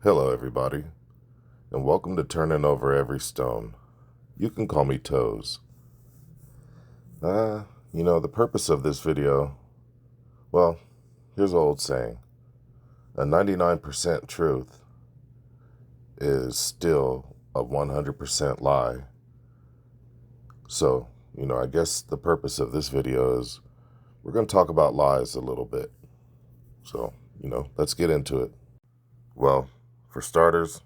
Hello, everybody, and welcome to Turning Over Every Stone. You can call me Toes. The purpose of this video, well, here's an old saying. A 99% truth is still a 100% lie. So, I guess the purpose of this video is we're going to talk about lies a little bit. So, let's get into it. Well, for starters,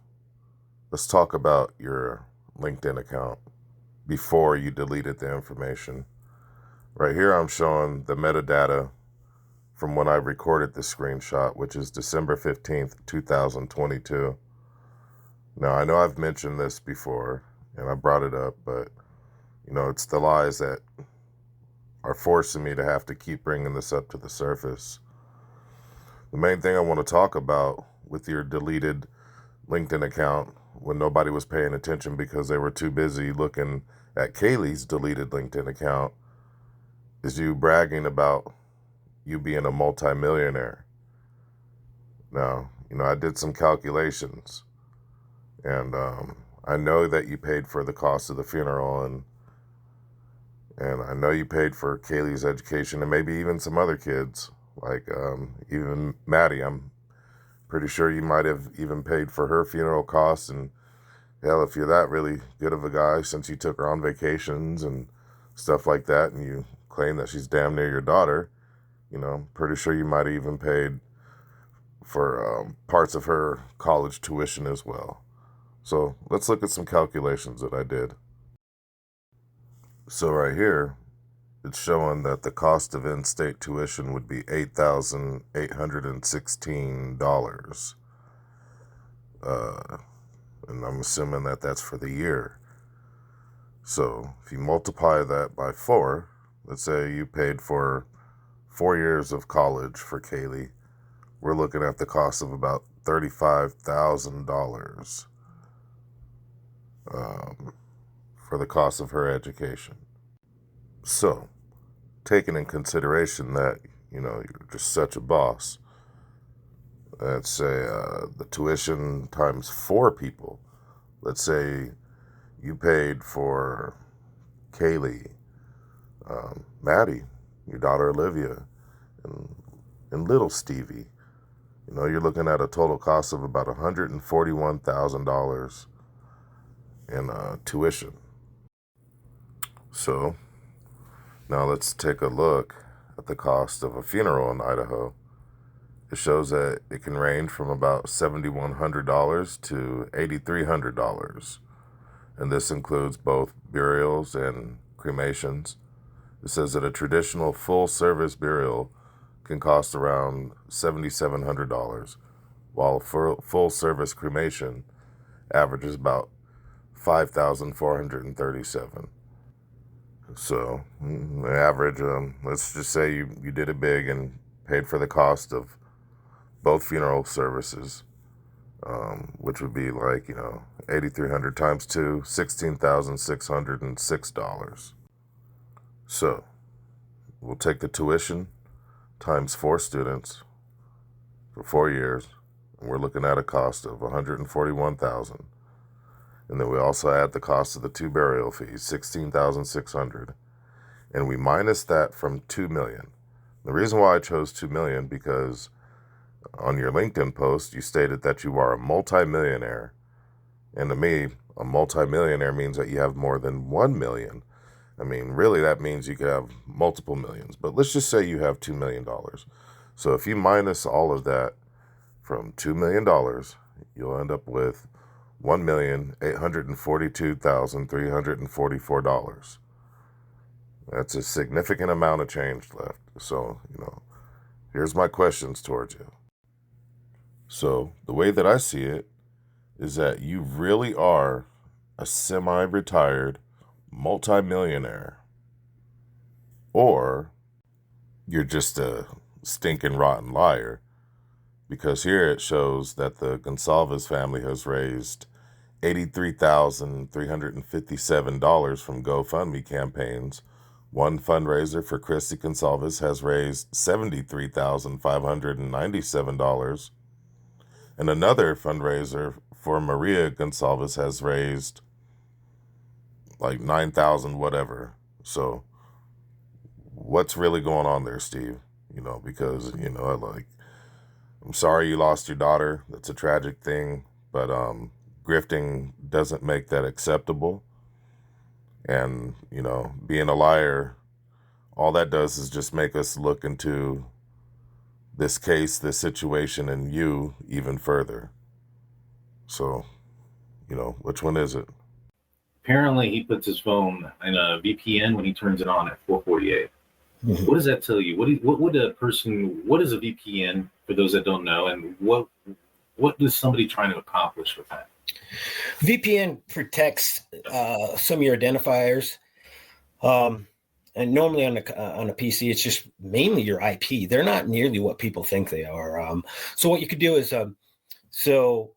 let's talk about your LinkedIn account before you deleted the information. Right here, I'm showing the metadata from when I recorded the screenshot, which is December 15th, 2022. Now, I know I've mentioned this before, and I brought it up, but, it's the lies that are forcing me to have to keep bringing this up to the surface. The main thing I want to talk about with your deleted LinkedIn account when nobody was paying attention because they were too busy looking at Kaylee's deleted LinkedIn account is you bragging about you being a multimillionaire. Now, I did some calculations, and I know that you paid for the cost of the funeral, and I know you paid for Kaylee's education and maybe even some other kids, like even Maddie. I'm pretty sure you might have even paid for her funeral costs, and hell, if you're that really good of a guy, since you took her on vacations and stuff like that, and you claim that she's damn near your daughter, pretty sure you might have even paid for parts of her college tuition as well. So let's look at some calculations that I did. So right here, it's showing that the cost of in-state tuition would be $8,816. And I'm assuming that that's for the year. So if you multiply that by 4, let's say you paid for 4 years of college for Kaylee, we're looking at the cost of about $35,000 for the cost of her education. So, taking in consideration that, you're just such a boss, let's say the tuition times 4 people. Let's say you paid for Kaylee, Maddie, your daughter Olivia, and little Stevie. You're looking at a total cost of about $141,000 in tuition. So now let's take a look at the cost of a funeral in Idaho. It shows that it can range from about $7,100 to $8,300. And this includes both burials and cremations. It says that a traditional full-service burial can cost around $7,700, while a full-service cremation averages about $5,437. So, the average, let's just say you did it big and paid for the cost of both funeral services, which would be like, 8,300 times 2, $16,606. So, we'll take the tuition times 4 students for 4 years, and we're looking at a cost of $141,000. And then we also add the cost of the 2 burial fees, $16,600, and we minus that from $2 million. The reason why I chose $2 million because on your LinkedIn post you stated that you are a multimillionaire, and to me, a multimillionaire means that you have more than 1 million. I mean, really, that means you could have multiple millions, but let's just say you have $2 million. So if you minus all of that from $2 million, you'll end up with $1,842,344. That's a significant amount of change left. So, here's my questions towards you. So, the way that I see it is that you really are a semi-retired multimillionaire, or you're just a stinking rotten liar, because here it shows that the Gonsalves family has raised $83,357 from GoFundMe campaigns. One fundraiser for Christy Gonsalves has raised $73,597. And another fundraiser for Maria Gonçalves has raised like 9,000 whatever. So what's really going on there, Steve? Because, like, I'm sorry you lost your daughter. That's a tragic thing, but grifting doesn't make that acceptable. And, being a liar, all that does is just make us look into this case, this situation, and you even further. So, which one is it? Apparently, he puts his phone in a VPN when he turns it on at 4:48. What does that tell you? What would a person? What is a VPN for those that don't know, and what is somebody trying to accomplish with that? VPN protects some of your identifiers, and normally on a PC, it's just mainly your IP. They're not nearly what people think they are. So what you could do is, so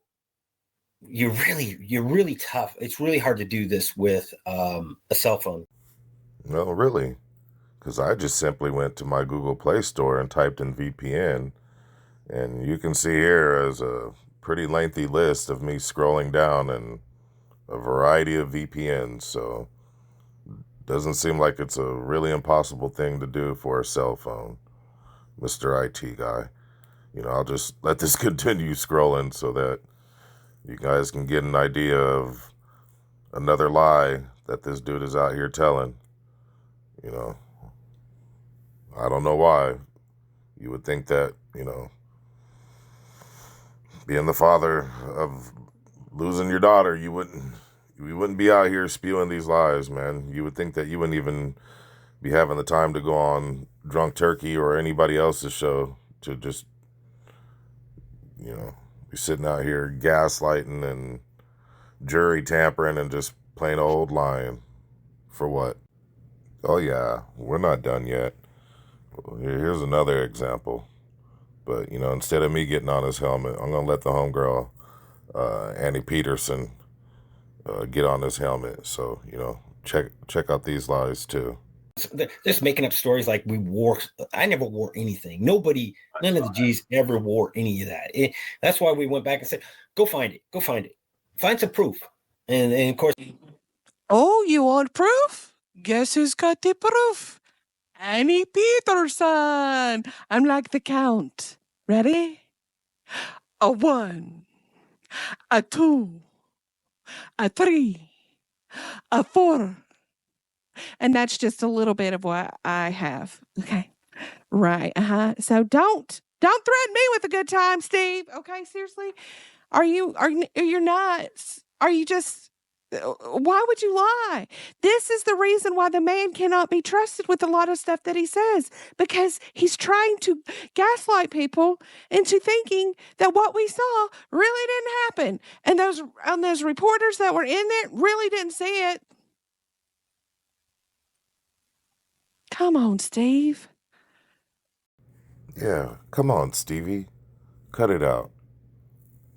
you're really tough. It's really hard to do this with a cell phone. No, really. Because I just simply went to my Google Play Store and typed in VPN, and you can see here as a pretty lengthy list of me scrolling down and a variety of VPNs. So doesn't seem like it's a really impossible thing to do for a cell phone, Mr. IT guy. I'll just let this continue scrolling so that you guys can get an idea of another lie that this dude is out here telling. I don't know why. You would think that, being the father of losing your daughter, you wouldn't be out here spewing these lies, man. You would think that you wouldn't even be having the time to go on Drunk Turkey or anybody else's show to just, be sitting out here gaslighting and jury tampering and just plain old lying. For what? Oh yeah, we're not done yet. Here's another example. But, instead of me getting on his helmet, I'm going to let the homegirl, Annie Peterson, get on his helmet. So, check out these lies too. They're just making up stories like we wore. I never wore anything. Nobody, none of the G's ever wore any of that. That's why we went back and said, go find it. Find some proof. And of course. Oh, you want proof? Guess who's got the proof? Annie Peterson. I'm like the Count. Ready? A 1, a 2, a 3, a 4. And that's just a little bit of what I have. Okay. Right. So don't threaten me with a good time, Steve. Okay, seriously? Are you nuts? Are you just why would you lie? This is the reason why the man cannot be trusted with a lot of stuff that he says, because he's trying to gaslight people into thinking that what we saw really didn't happen. And those reporters that were in there really didn't see it. Come on, Steve. Yeah, come on, Stevie. Cut it out.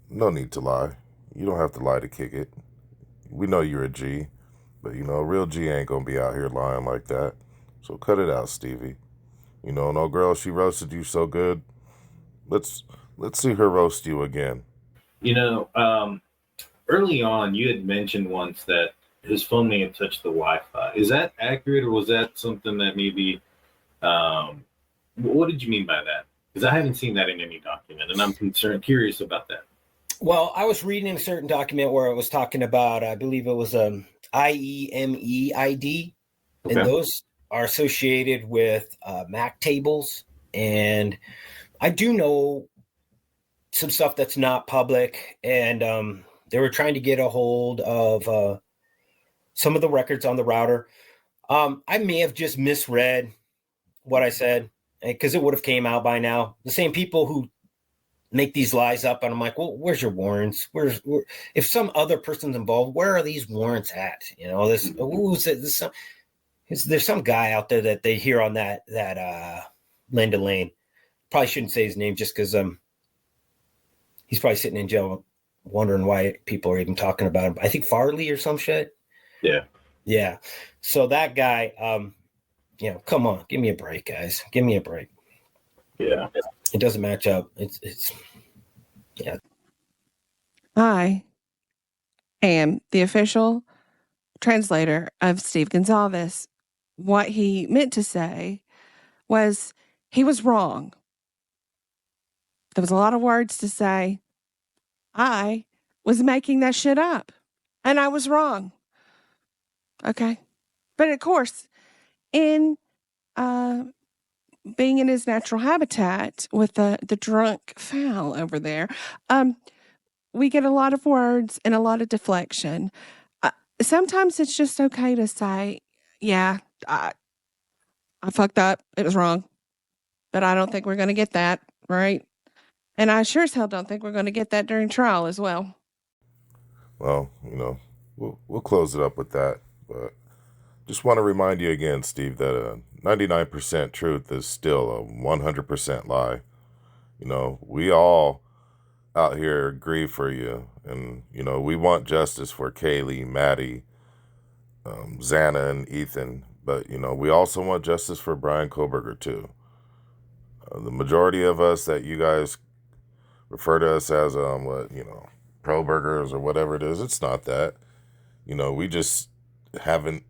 No need to lie. You don't have to lie to kick it. We know you're a G, but a real G ain't gonna be out here lying like that. So cut it out, Stevie. No girl, she roasted you so good. Let's see her roast you again. Early on, you had mentioned once that his phone may have touched the Wi-Fi. Is that accurate, or was that something that maybe? What did you mean by that? Because I haven't seen that in any document, and I'm curious about that. Well, I was reading a certain document where it was talking about, I believe it was IEME ID, okay. And those are associated with MAC tables. And I do know some stuff that's not public, and they were trying to get a hold of some of the records on the router. I may have just misread what I said, because it would have came out by now. The same people who make these lies up, and I'm like, well, where's your warrants? If some other person's involved, where are these warrants at? There's some guy out there that they hear on that Linda Lane. Probably shouldn't say his name just because he's probably sitting in jail wondering why people are even talking about him. I think Farley or some shit. Yeah. So that guy, come on, give me a break, guys. Give me a break. Yeah. It doesn't match up. It's yeah. I am the official translator of Steve Gonsalves. What he meant to say was he was wrong. There was a lot of words to say. I was making that shit up, and I was wrong. Okay. But of course, in uh, being in his natural habitat with the drunk fowl over there, we get a lot of words and a lot of deflection. Uh, Sometimes it's just okay to say, yeah, I fucked up. It was wrong. But I don't think we're going to get that, right? And I sure as hell don't think we're going to get that during trial as well. Well, we'll close it up with that. But just want to remind you again, Steve, that a 99% truth is still a 100% lie. We all out here grieve for you. And, we want justice for Kaylee, Maddie, Xana, and Ethan. But, we also want justice for Brian Koberger, too. The majority of us that you guys refer to us as, pro burgers or whatever it is, it's not that. We just haven't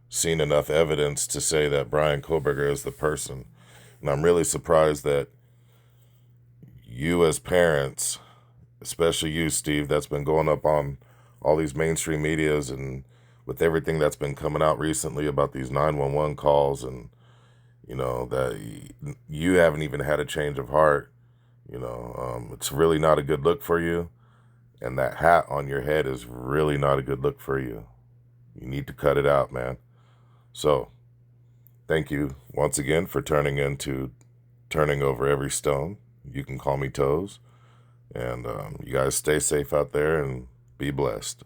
seen enough evidence to say that Brian Koberger is the person. And I'm really surprised that you as parents, especially you, Steve, that's been going up on all these mainstream medias and with everything that's been coming out recently about these 911 calls and, that you haven't even had a change of heart. It's really not a good look for you. And that hat on your head is really not a good look for you. You need to cut it out, man. So, thank you once again for turning over every stone. You can call me Toes. And you guys stay safe out there and be blessed.